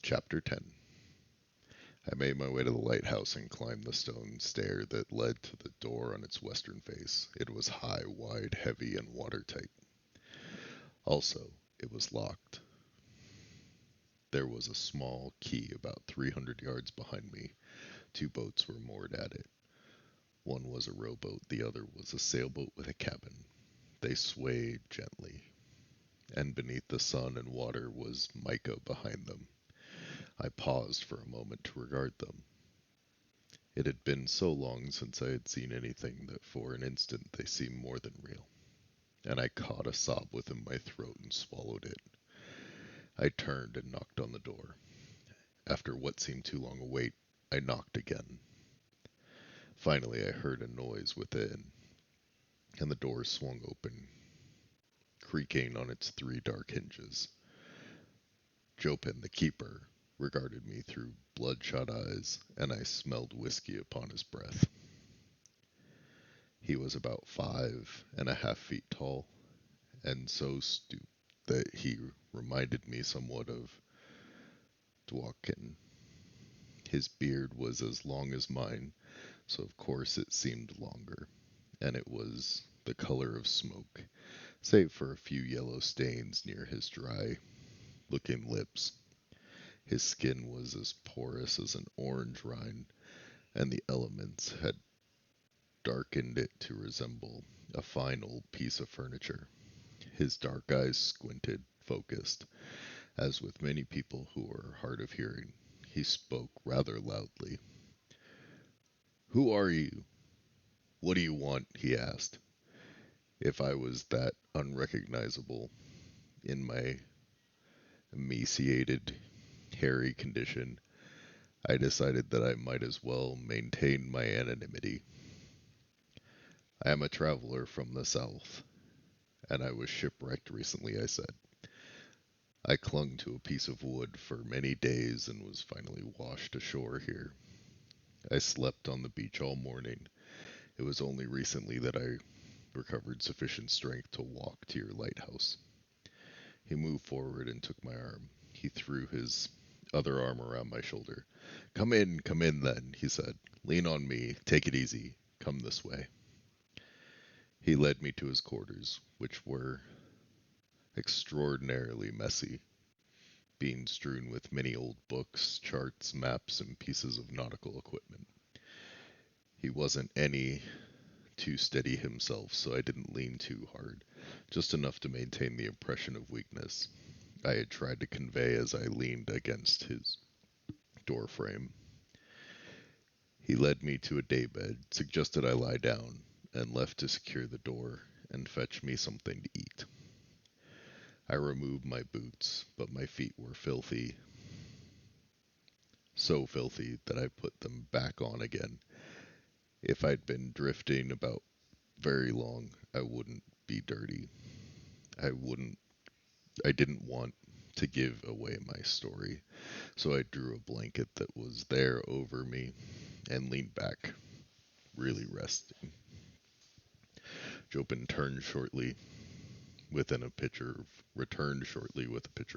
Chapter 10. I made my way to the lighthouse and climbed the stone stair that led to the door on its western face. It was high, wide, heavy, and watertight. Also, it was locked. There was a small quay about 300 yards behind me. Two boats were moored at it. One was a rowboat, the other was a sailboat with a cabin. They swayed gently, and beneath the sun and water was mica behind them. I paused for a moment to regard them. It had been so long since I had seen anything that for an instant they seemed more than real, and I caught a sob within my throat and swallowed it. I turned and knocked on the door. After what seemed too long a wait, I knocked again. Finally, I heard a noise within, and the door swung open, creaking on its three dark hinges. Jopin, the keeper, regarded me through bloodshot eyes, and I smelled whiskey upon his breath. He was about 5.5 feet tall, and so stooped that he reminded me somewhat of Dworkin. His beard was as long as mine, so of course it seemed longer, and it was the color of smoke, save for a few yellow stains near his dry-looking lips. His skin was as porous as an orange rind, and the elements had darkened it to resemble a fine old piece of furniture. His dark eyes squinted, focused. As with many people who are hard of hearing, he spoke rather loudly. "Who are you? What do you want?" he asked. If I was that unrecognizable in my emaciated, hairy condition, I decided that I might as well maintain my anonymity. "I am a traveler from the south, and I was shipwrecked recently," I said. "I clung to a piece of wood for many days and was finally washed ashore here. I slept on the beach all morning. It was only recently that I recovered sufficient strength to walk to your lighthouse." He moved forward and took my arm. He threw his other arm around my shoulder. Come in then," he said. "Lean on me, take it easy. Come this way." He led me to his quarters, which were extraordinarily messy, being strewn with many old books, charts, maps, and pieces of nautical equipment. He wasn't any too steady himself, so I didn't lean too hard, just enough to maintain the impression of weakness I had tried to convey as I leaned against his door frame. He led me to a daybed, suggested I lie down, and left to secure the door and fetch me something to eat. I removed my boots, but my feet were filthy, so filthy that I put them back on again. If I'd been drifting about very long, I wouldn't be dirty. I wouldn't I didn't want to give away my story, so I drew a blanket that was there over me and leaned back, really resting. Jopin returned shortly with a pitcher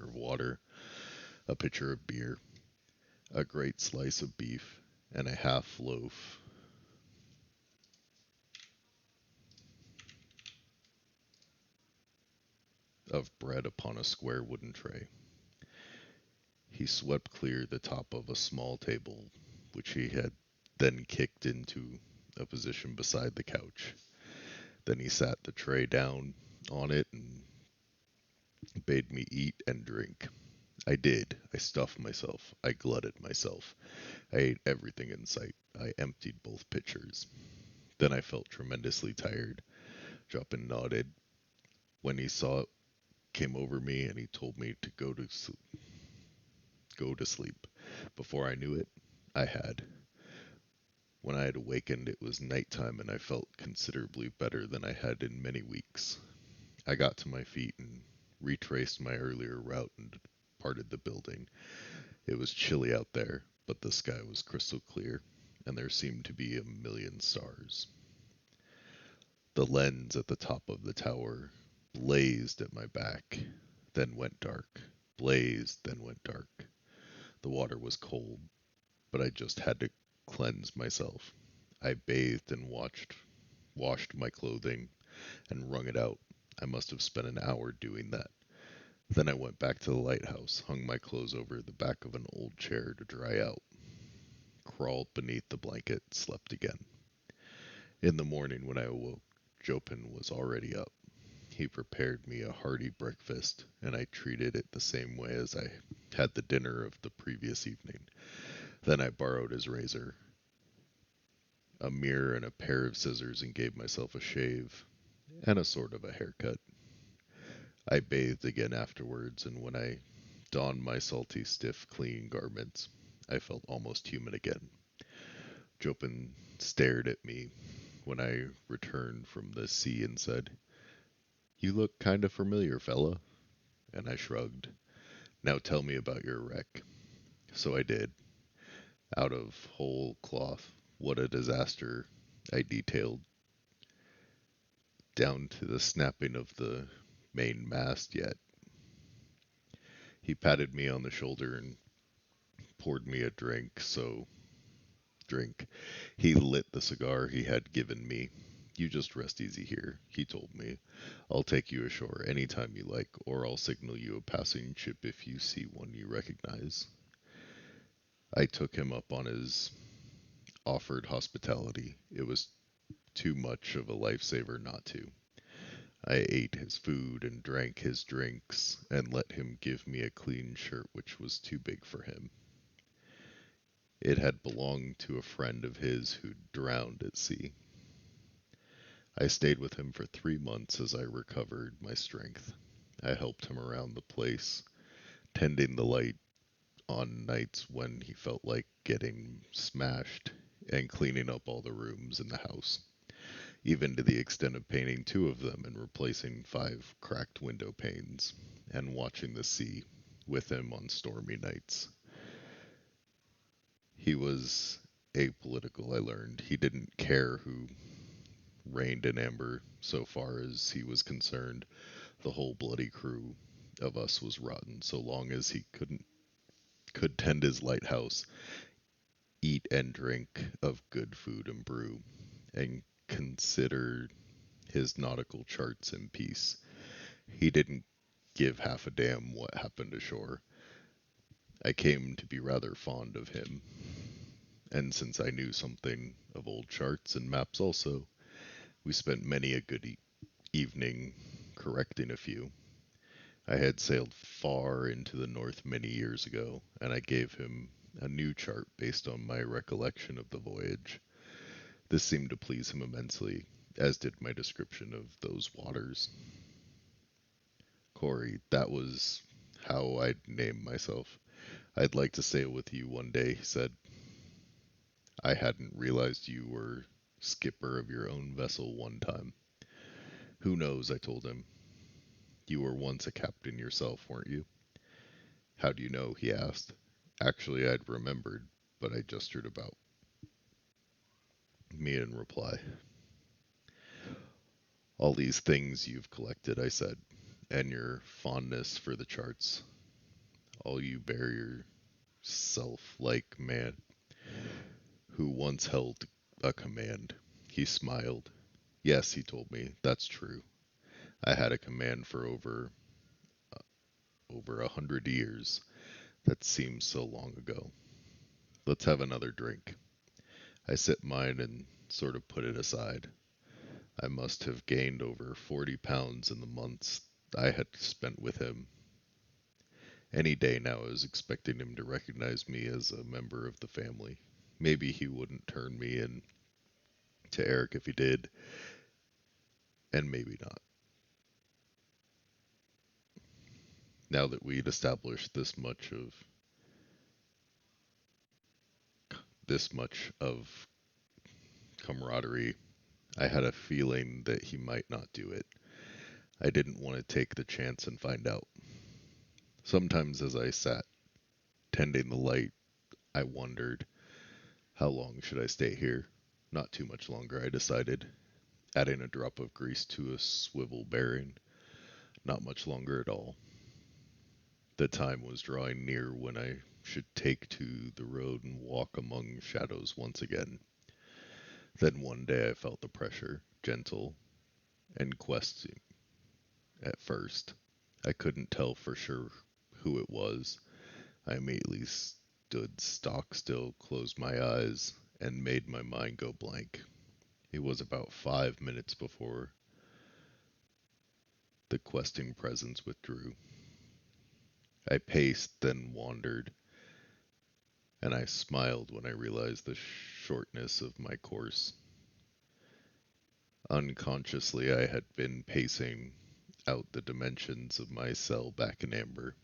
of water, a pitcher of beer, a great slice of beef, and a half loaf of bread upon a square wooden tray. He swept clear the top of a small table, which he had then kicked into a position beside the couch. Then he sat the tray down on it and bade me eat and drink. I did. I stuffed myself. I glutted myself. I ate everything in sight. I emptied both pitchers. Then I felt tremendously tired. Jopin nodded when he saw it came over me, and he told me to go to sleep. Before I knew it, I had. When I had awakened, it was nighttime, and I felt considerably better than I had in many weeks. I got to my feet and retraced my earlier route and departed the building. It was chilly out there, but the sky was crystal clear, and there seemed to be a million stars. The lens at the top of the tower blazed at my back, then went dark, blazed, then went dark. The water was cold, but I just had to cleanse myself. I bathed and washed my clothing and wrung it out. I must have spent an hour doing that. Then I went back to the lighthouse, hung my clothes over the back of an old chair to dry out, crawled beneath the blanket, slept again. In the morning when I awoke, Jopin was already up. He prepared me a hearty breakfast, and I treated it the same way as I had the dinner of the previous evening. Then I borrowed his razor, a mirror, and a pair of scissors, and gave myself a shave and a sort of a haircut. I bathed again afterwards, and when I donned my salty, stiff, clean garments, I felt almost human again. Jopin stared at me when I returned from the sea and said, "You look kind of familiar, fella." And I shrugged. "Now tell me about your wreck." So I did, out of whole cloth. What a disaster. I detailed, down to the snapping of the main mast yet. He patted me on the shoulder and poured me a drink, drink. He lit the cigar he had given me. "You just rest easy here," he told me. "I'll take you ashore any time you like, or I'll signal you a passing ship if you see one you recognize." I took him up on his offered hospitality. It was too much of a lifesaver not to. I ate his food and drank his drinks, and let him give me a clean shirt which was too big for him. It had belonged to a friend of his who drowned at sea. I stayed with him for 3 months as I recovered my strength. I helped him around the place, tending the light on nights when he felt like getting smashed, and cleaning up all the rooms in the house, even to the extent of painting 2 of them and replacing 5 cracked window panes, and watching the sea with him on stormy nights. He was apolitical, I learned. He didn't care who reigned in Amber so far as he was concerned. The whole bloody crew of us was rotten so long as he could tend his lighthouse, eat and drink of good food and brew, and consider his nautical charts in peace. He didn't give half a damn what happened ashore. I came to be rather fond of him, and since I knew something of old charts and maps also, we spent many a good evening correcting a few. I had sailed far into the north many years ago, and I gave him a new chart based on my recollection of the voyage. This seemed to please him immensely, as did my description of those waters. "Corey, that was how I'd name myself. I'd like to sail with you one day," he said. "I hadn't realized you were skipper of your own vessel one time." "Who knows?" I told him. "You were once a captain yourself, weren't you?" "How do you know?" he asked. Actually, I'd remembered, but I gestured about me in reply. "All these things you've collected," I said, "and your fondness for the charts, all you bear yourself like man who once held a command." He smiled. "Yes," he told me, "that's true. I had a command for over 100 years. That seems so long ago. Let's have another drink." I sipped mine and sort of put it aside. I must have gained over 40 pounds in the months I had spent with him. Any day now I was expecting him to recognize me as a member of the family. Maybe he wouldn't turn me in to Eric if he did, and maybe not. Now that we'd established this much of camaraderie, I had a feeling that he might not do it. I didn't want to take the chance and find out. Sometimes as I sat tending the light, I wondered, how long should I stay here? Not too much longer, I decided, adding a drop of grease to a swivel bearing. Not much longer at all. The time was drawing near when I should take to the road and walk among shadows once again. Then one day I felt the pressure, gentle and questing at first. I couldn't tell for sure who it was. I immediately stood stock still, closed my eyes, and made my mind go blank. It was about 5 minutes before the questing presence withdrew. I paced, then wandered, and I smiled when I realized the shortness of my course. Unconsciously, I had been pacing out the dimensions of my cell back in Amber.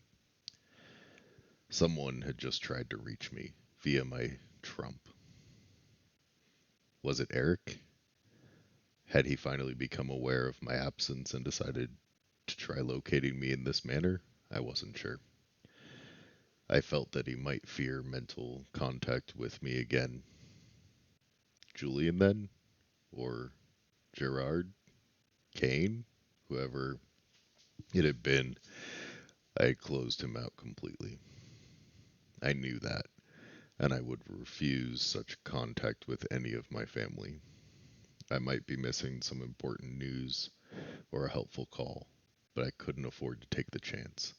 Someone had just tried to reach me via my trump. Was it Eric? Had he finally become aware of my absence and decided to try locating me in this manner? I wasn't sure. I felt that he might fear mental contact with me again. Julian, then? Or Gerard? Kane? Whoever it had been, I had closed him out completely. I knew that, and I would refuse such contact with any of my family. I might be missing some important news or a helpful call, but I couldn't afford to take the chance.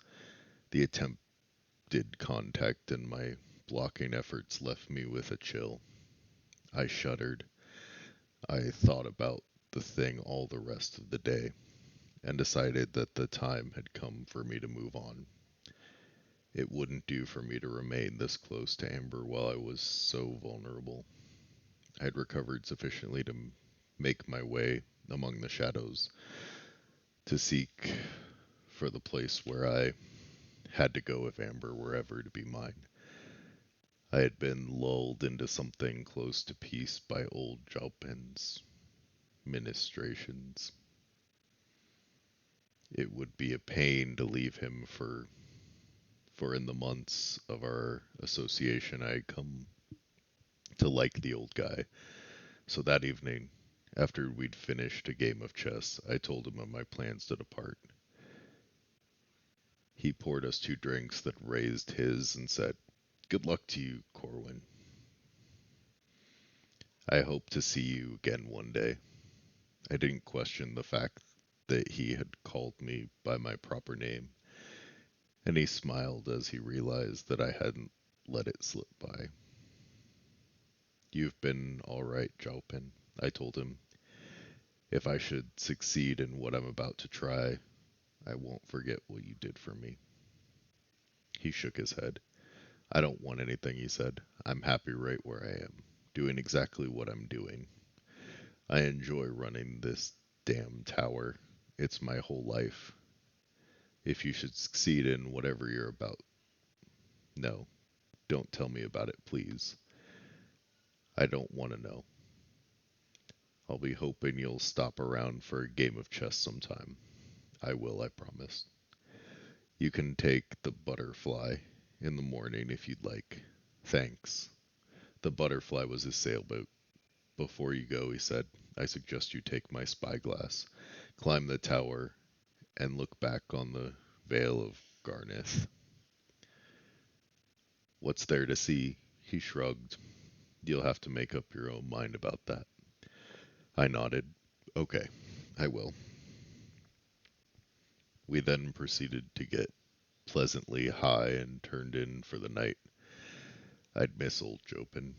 The attempted contact and my blocking efforts left me with a chill. I shuddered. I thought about the thing all the rest of the day and decided that the time had come for me to move on. It wouldn't do for me to remain this close to Amber while I was so vulnerable. I had recovered sufficiently to make my way among the shadows to seek for the place where I had to go if Amber were ever to be mine. I had been lulled into something close to peace by old Jalpin's ministrations. It would be a pain to leave him for in the months of our association I had come to like the old guy. So that evening, after we'd finished a game of chess, I told him of my plans to depart. He poured us two drinks that raised his and said, "Good luck to you, Corwin. I hope to see you again one day." I didn't question the fact that he had called me by my proper name, and he smiled as he realized that I hadn't let it slip by. "You've been all right, Jalpin," I told him. "If I should succeed in what I'm about to try, I won't forget what you did for me." He shook his head. "I don't want anything," he said. "I'm happy right where I am, doing exactly what I'm doing. I enjoy running this damn tower. It's my whole life. If you should succeed in whatever you're about, no, don't tell me about it, please. I don't want to know. I'll be hoping you'll stop around for a game of chess sometime. I will, I promise. You can take the Butterfly in the morning if you'd like. Thanks." The Butterfly was his sailboat. "Before you go," he said, "I suggest you take my spyglass, climb the tower, and look back on the Vale of Garnith." "What's there to see?" He shrugged. "You'll have to make up your own mind about that." I nodded. "Okay, I will." We then proceeded to get pleasantly high and turned in for the night. I'd miss old Jopin.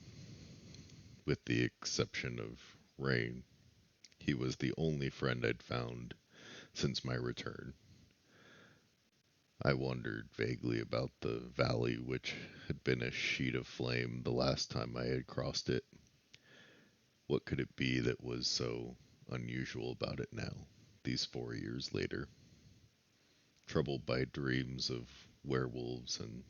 With the exception of Rain, he was the only friend I'd found since my return. I wondered vaguely about the valley, which had been a sheet of flame the last time I had crossed it. What could it be that was so unusual about it now, these 4 years later? Troubled by dreams of werewolves and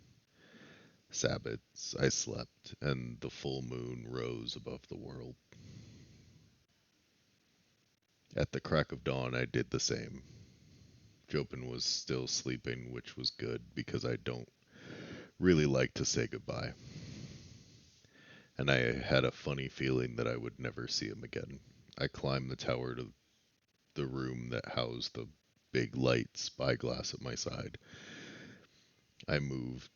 Sabbaths, I slept, and the full moon rose above the world. At the crack of dawn, I did the same. Jopin was still sleeping, which was good because I don't really like to say goodbye. And I had a funny feeling that I would never see him again. I climbed the tower to the room that housed the big light spyglass at my side. I moved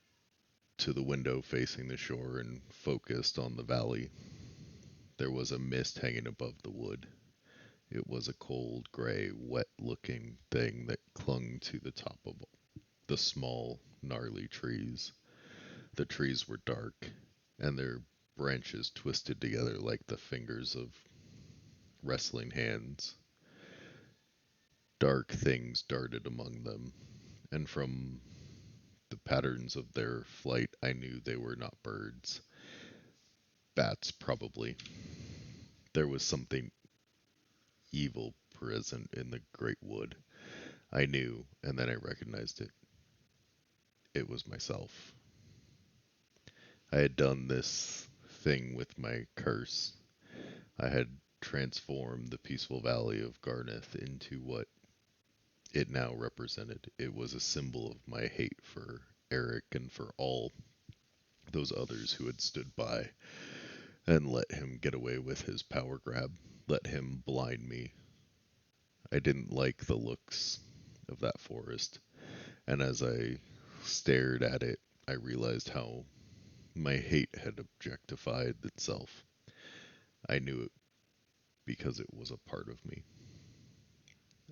to the window facing the shore and focused on the valley. There was a mist hanging above the wood. It was a cold, gray, wet-looking thing that clung to the top of the small, gnarly trees. The trees were dark, and their branches twisted together like the fingers of wrestling hands. Dark things darted among them, and from the patterns of their flight, I knew they were not birds. Bats, probably. There was something evil present in the great wood. I knew, and then I recognized it. It was myself. I had done this thing with my curse. I had transformed the peaceful valley of Garneth into what it now represented. It was a symbol of my hate for Eric and for all those others who had stood by and let him get away with his power grab, let him blind me. I didn't like the looks of that forest, and as I stared at it, I realized how my hate had objectified itself. I knew it because it was a part of me.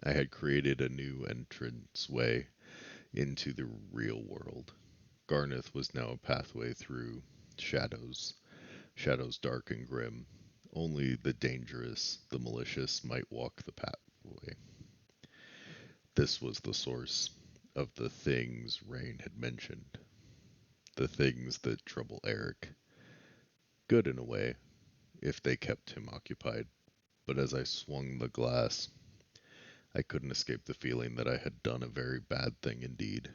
I had created a new entranceway into the real world. Garneth was now a pathway through shadows, shadows dark and grim. Only the dangerous, the malicious might walk the pathway. This was the source of the things Rain had mentioned, the things that trouble Eric. Good in a way, if they kept him occupied, but as I swung the glass, I couldn't escape the feeling that I had done a very bad thing indeed.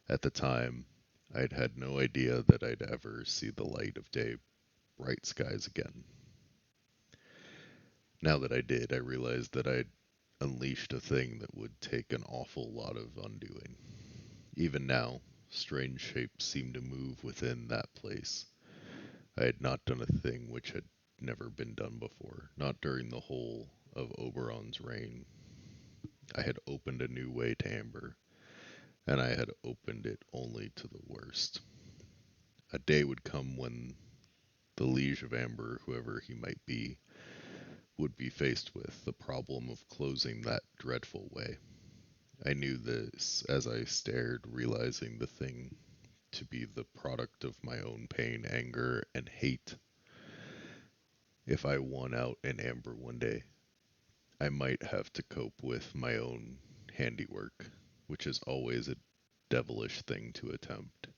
At the time, I'd had no idea that I'd ever see the light of day, bright skies again. Now that I did, I realized that I'd unleashed a thing that would take an awful lot of undoing. Even now, strange shapes seemed to move within that place. I had not done a thing which had never been done before, not during the whole of Oberon's reign. I had opened a new way to Amber, and I had opened it only to the worst. A day would come when the Liege of Amber, whoever he might be, would be faced with the problem of closing that dreadful way. I knew this as I stared, realizing the thing to be the product of my own pain, anger, and hate. If I won out in Amber one day, I might have to cope with my own handiwork, which is always a devilish thing to attempt.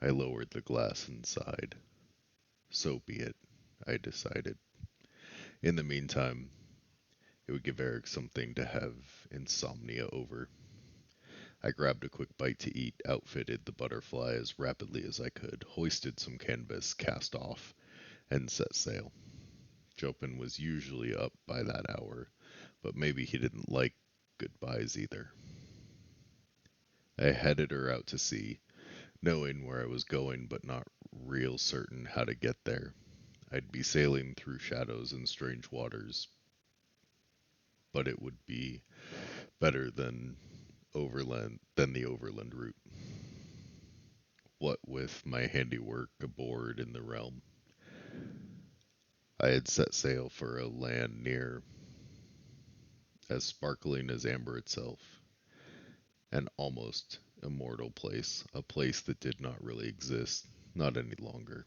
I lowered the glass and sighed. So be it, I decided. In the meantime, it would give Eric something to have insomnia over. I grabbed a quick bite to eat, outfitted the butterfly as rapidly as I could, hoisted some canvas, cast off, and set sail. Chopin was usually up by that hour, but maybe he didn't like goodbyes either. I headed her out to sea, knowing where I was going, but not real certain how to get there. I'd be sailing through shadows and strange waters, but it would be better than the overland route. What with my handiwork aboard in the realm, I had set sail for a land near as sparkling as amber itself, an almost immortal place, a place that did not really exist, not any longer.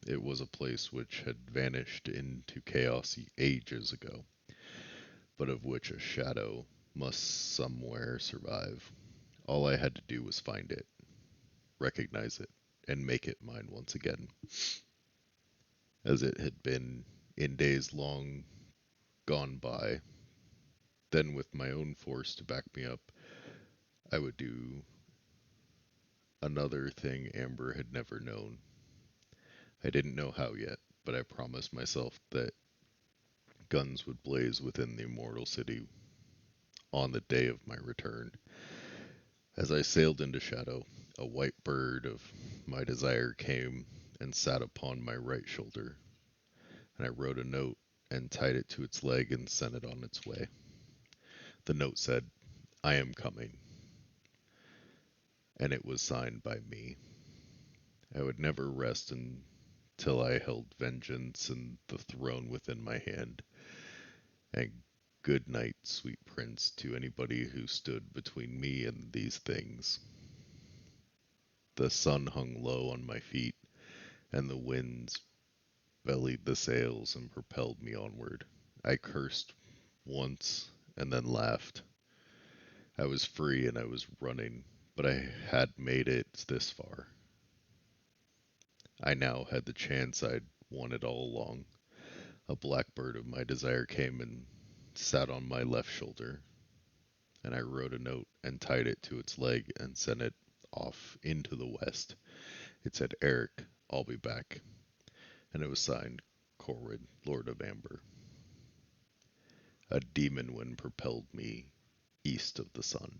It was a place which had vanished into chaos ages ago, but of which a shadow must somewhere survive. All I had to do was find it, recognize it, and make it mine once again, as it had been in days long gone by. Then, with my own force to back me up, I would do another thing Amber had never known. I didn't know how yet, but I promised myself that guns would blaze within the immortal city on the day of my return. As I sailed into shadow, a white bird of my desire came and sat upon my right shoulder, and I wrote a note and tied it to its leg and sent it on its way. The note said, "I am coming." and it was signed by me. I would never rest until I held vengeance and the throne within my hand. And good night, sweet prince, to anybody who stood between me and these things. The sun hung low on my feet, and the winds bellied the sails and propelled me onward. I cursed once and then laughed. I was free and I was running, but I had made it this far. I now had the chance I'd wanted all along. A blackbird of my desire came and sat on my left shoulder, and I wrote a note and tied it to its leg and sent it off into the west. It said, Eric, I'll be back. And it was signed, Corwin, Lord of Amber. A demon wind propelled me east of the sun.